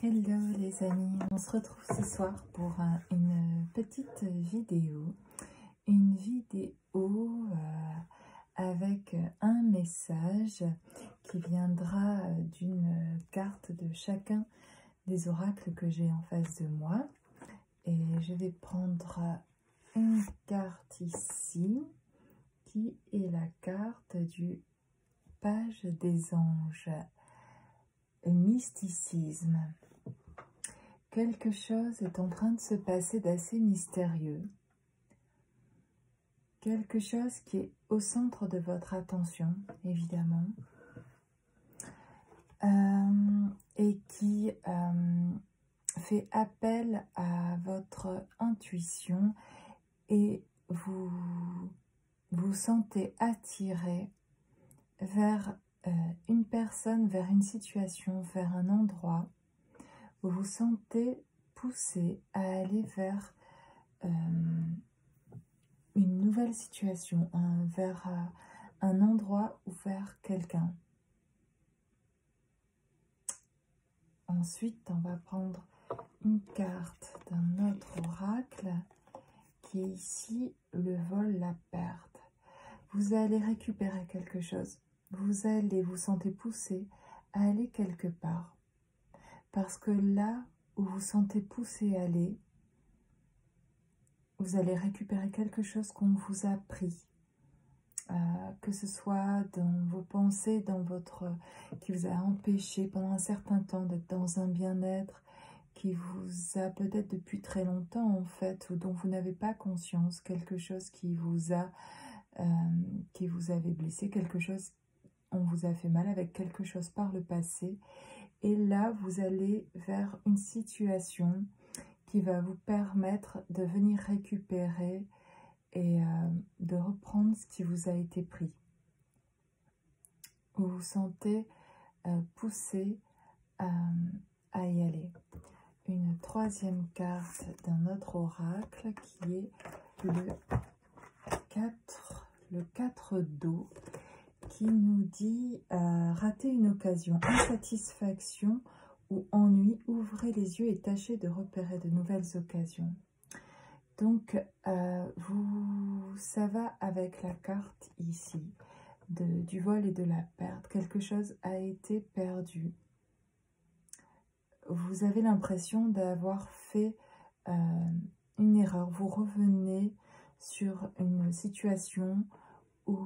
Hello les amis, on se retrouve ce soir pour une petite vidéo. Une vidéo avec un message qui viendra d'une carte de chacun des oracles que j'ai en face de moi. Et je vais prendre une carte ici qui est la carte du page des anges. Mysticisme. Quelque chose est en train de se passer d'assez mystérieux. Quelque chose qui est au centre de votre attention, évidemment. Et qui fait appel à votre intuition et vous vous sentez attiré vers une personne, vers une situation, vers un endroit. Vous vous sentez poussé à aller vers une nouvelle situation, vers un endroit ou vers quelqu'un. Ensuite, on va prendre une carte d'un autre oracle qui est ici le vol, la perte. Vous allez récupérer quelque chose. Vous allez vous sentir poussé à aller quelque part. Parce que là où vous sentez poussé à aller, vous allez récupérer quelque chose qu'on vous a pris. Que ce soit dans vos pensées, qui vous a empêché pendant un certain temps d'être dans un bien-être, qui vous a peut-être depuis très longtemps en fait, ou dont vous n'avez pas conscience, quelque chose qui vous avait blessé, quelque chose, on vous a fait mal avec quelque chose par le passé. Et là, vous allez vers une situation qui va vous permettre de venir récupérer et de reprendre ce qui vous a été pris. Vous vous sentez poussé à y aller. Une troisième carte d'un autre oracle qui est le 4 d'eau, qui nous dit rater une occasion, insatisfaction ou ennui, ouvrez les yeux et tâchez de repérer de nouvelles occasions. Donc, ça va avec la carte ici, du vol et de la perte. Quelque chose a été perdu. Vous avez l'impression d'avoir fait une erreur. Vous revenez sur une situation où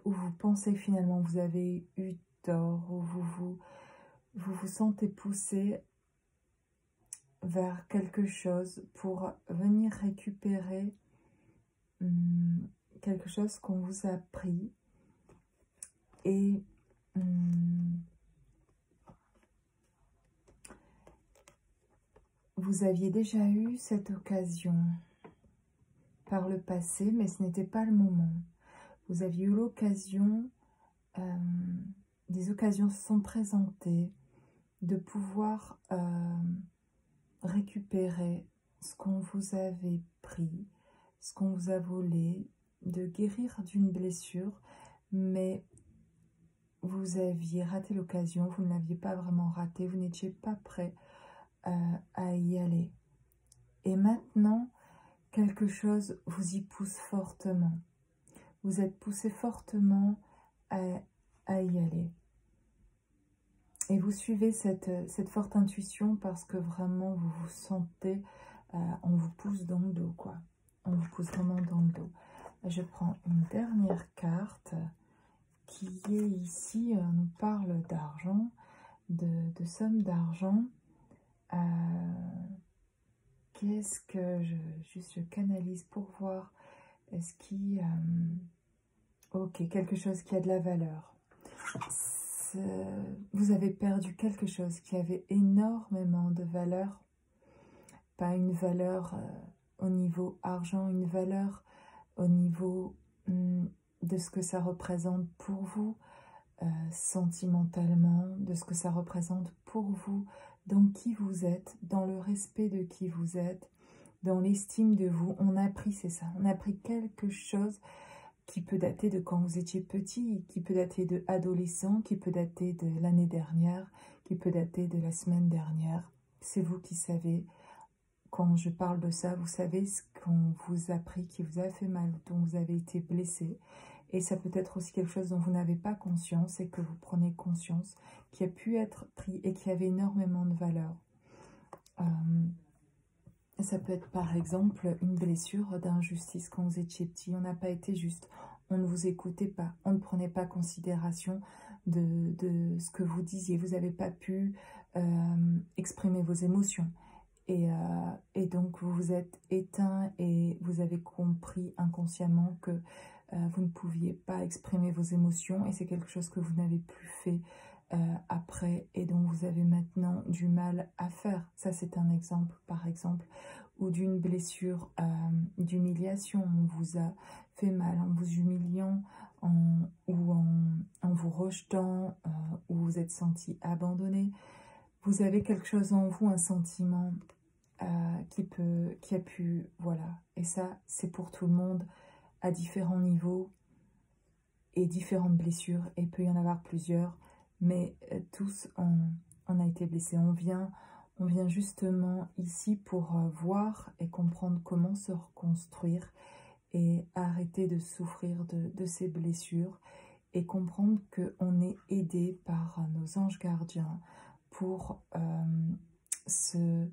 vous pensez finalement vous avez eu tort, où vous vous sentez poussé vers quelque chose pour venir récupérer quelque chose qu'on vous a pris. Et vous aviez déjà eu cette occasion par le passé, mais ce n'était pas le moment. Vous aviez eu l'occasion, des occasions se sont présentées de pouvoir récupérer ce qu'on vous avait pris, ce qu'on vous a volé, de guérir d'une blessure, mais vous aviez raté l'occasion, vous ne l'aviez pas vraiment raté, vous n'étiez pas prêt à y aller. Et maintenant, quelque chose vous y pousse fortement. Vous êtes poussé fortement à y aller. Et vous suivez cette forte intuition parce que vraiment vous vous sentez, on vous pousse dans le dos, quoi. On vous pousse vraiment dans le dos. Je prends une dernière carte qui est ici, nous parle d'argent, de somme d'argent. Qu'est-ce que je canalise pour voir, est-ce qu'il y a... ok, quelque chose qui a de la valeur. Vous avez perdu quelque chose qui avait énormément de valeur, pas une valeur au niveau argent, une valeur au niveau de ce que ça représente pour vous, sentimentalement, de ce que ça représente pour vous, dans qui vous êtes, dans le respect de qui vous êtes, dans l'estime de vous. On a appris, c'est ça, on a appris quelque chose qui peut dater de quand vous étiez petit, qui peut dater de adolescent, qui peut dater de l'année dernière, qui peut dater de la semaine dernière. C'est vous qui savez. Quand je parle de ça, vous savez ce qu'on vous a pris, qui vous a fait mal, dont vous avez été blessé. Et ça peut être aussi quelque chose dont vous n'avez pas conscience et que vous prenez conscience, qui a pu être pris et qui avait énormément de valeur. Ça peut être par exemple une blessure d'injustice quand vous étiez petit. On n'a pas été juste, on ne vous écoutait pas, on ne prenait pas considération de ce que vous disiez. Vous n'avez pas pu exprimer vos émotions. Et donc vous vous êtes éteint et vous avez compris inconsciemment que vous ne pouviez pas exprimer vos émotions et c'est quelque chose que vous n'avez plus fait après et dont vous avez maintenant du mal à faire. Ça c'est un exemple par exemple, ou d'une blessure d'humiliation. On vous a fait mal en vous humiliant ou en vous rejetant, ou vous êtes senti abandonné. Vous avez quelque chose en vous, un sentiment qui a pu, voilà. Et ça, c'est pour tout le monde, à différents niveaux et différentes blessures. Et il peut y en avoir plusieurs, mais tous, on a été blessés. On vient justement ici pour voir et comprendre comment se reconstruire et arrêter de souffrir de ces blessures et comprendre qu'on est aidé par nos anges gardiens pour se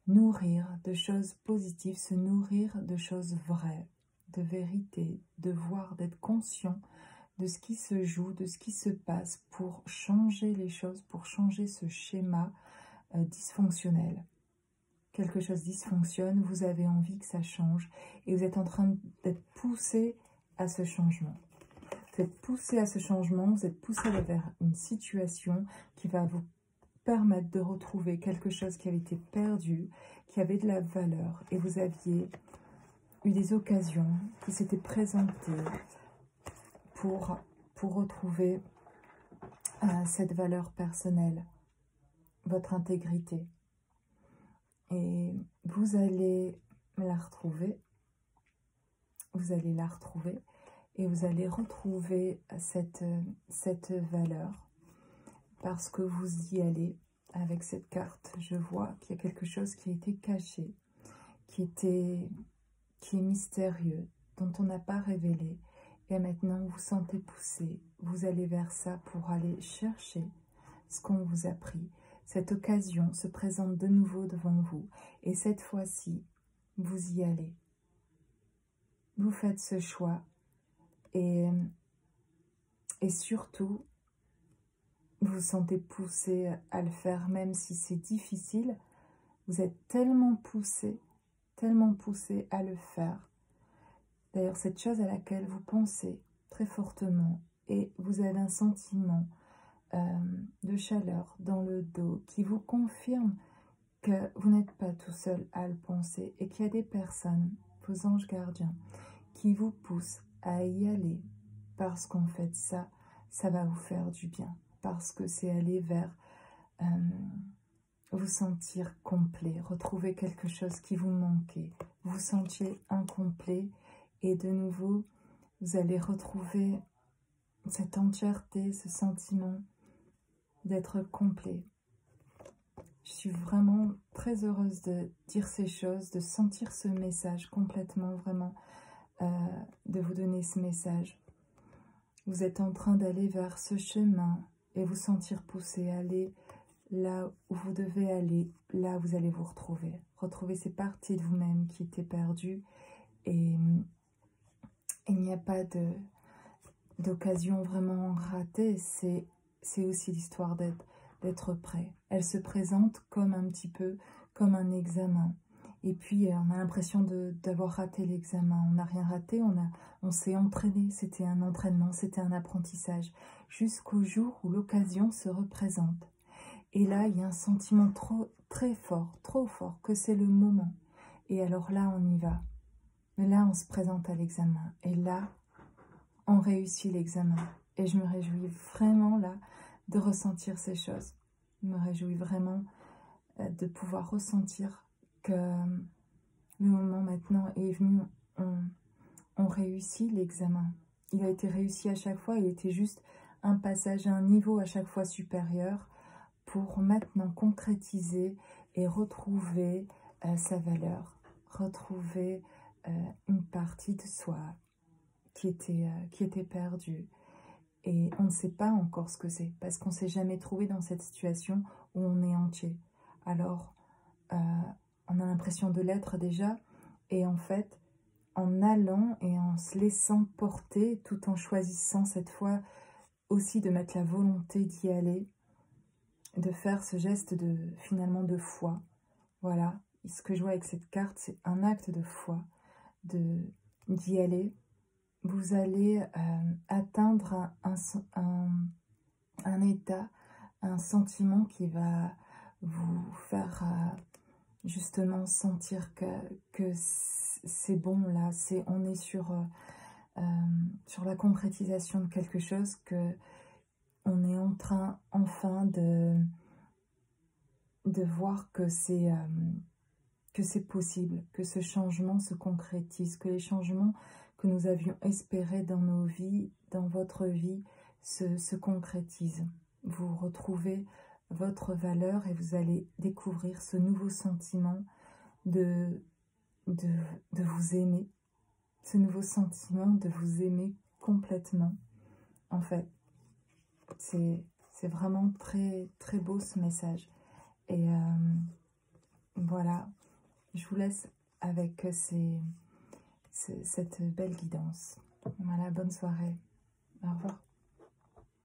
nourrir de choses positives, se nourrir de choses vraies, de vérité, de voir, d'être conscient de ce qui se joue, de ce qui se passe pour changer les choses, pour changer ce schéma dysfonctionnel. Quelque chose dysfonctionne, vous avez envie que ça change et vous êtes en train d'être poussé à ce changement. Vous êtes poussé à ce changement, vous êtes poussé vers une situation qui va vous permettre de retrouver quelque chose qui avait été perdu, qui avait de la valeur, et vous aviez eu des occasions qui s'étaient présentées pour retrouver cette valeur personnelle, votre intégrité. Et vous allez la retrouver, et vous allez retrouver cette valeur. Parce que vous y allez avec cette carte, je vois qu'il y a quelque chose qui a été caché, qui est mystérieux, dont on n'a pas révélé. Et maintenant, vous vous sentez poussé, vous allez vers ça pour aller chercher ce qu'on vous a pris. Cette occasion se présente de nouveau devant vous. Et cette fois-ci, vous y allez. Vous faites ce choix. Et surtout, vous vous sentez poussé à le faire, même si c'est difficile. Vous êtes tellement poussé à le faire. D'ailleurs, cette chose à laquelle vous pensez très fortement, et vous avez un sentiment de chaleur dans le dos qui vous confirme que vous n'êtes pas tout seul à le penser et qu'il y a des personnes, vos anges gardiens, qui vous poussent à y aller parce qu'en fait ça va vous faire du bien. Parce que c'est aller vers vous sentir complet, retrouver quelque chose qui vous manquait, vous sentiez incomplet et de nouveau vous allez retrouver cette entièreté, ce sentiment d'être complet. Je suis vraiment très heureuse de dire ces choses, de sentir ce message complètement, vraiment, de vous donner ce message. Vous êtes en train d'aller vers ce chemin et vous sentir poussé à aller là où vous devez aller, là où vous allez vous retrouver. Retrouver ces parties de vous-même qui étaient perdues. Et il n'y a pas d'occasion vraiment ratée. C'est aussi l'histoire d'être prêt. Elle se présente comme un petit peu comme un examen. Et puis, on a l'impression d'avoir raté l'examen. On n'a rien raté, on s'est entraîné. C'était un entraînement, c'était un apprentissage. Jusqu'au jour où l'occasion se représente. Et là, il y a un sentiment très fort, trop fort, que c'est le moment. Et alors là, on y va. Mais là, on se présente à l'examen. Et là, on réussit l'examen. Et je me réjouis vraiment là de ressentir ces choses. Je me réjouis vraiment de pouvoir ressentir que le moment maintenant est venu. On réussit l'examen. Il a été réussi à chaque fois. Il était juste un passage à un niveau à chaque fois supérieur pour maintenant concrétiser et retrouver sa valeur, retrouver une partie de soi qui était perdue. Et on ne sait pas encore ce que c'est, parce qu'on ne s'est jamais trouvé dans cette situation où on est entier. Alors, on a l'impression de l'être déjà, et en fait, en allant et en se laissant porter, tout en choisissant cette fois aussi de mettre la volonté d'y aller, de faire ce geste finalement de foi. Voilà, ce que je vois avec cette carte, c'est un acte de foi, d'y aller. Vous allez atteindre un état, un sentiment qui va vous faire justement sentir que c'est bon là, on est sur la concrétisation de quelque chose, que on est en train enfin de voir que c'est possible, que ce changement se concrétise, que les changements que nous avions espérés dans nos vies, dans votre vie, se concrétisent. Vous retrouvez votre valeur et vous allez découvrir ce nouveau sentiment de vous aimer, ce nouveau sentiment de vous aimer complètement. En fait, c'est vraiment très, très beau ce message. Et voilà, je vous laisse avec cette belle guidance. Voilà, bonne soirée. Au revoir.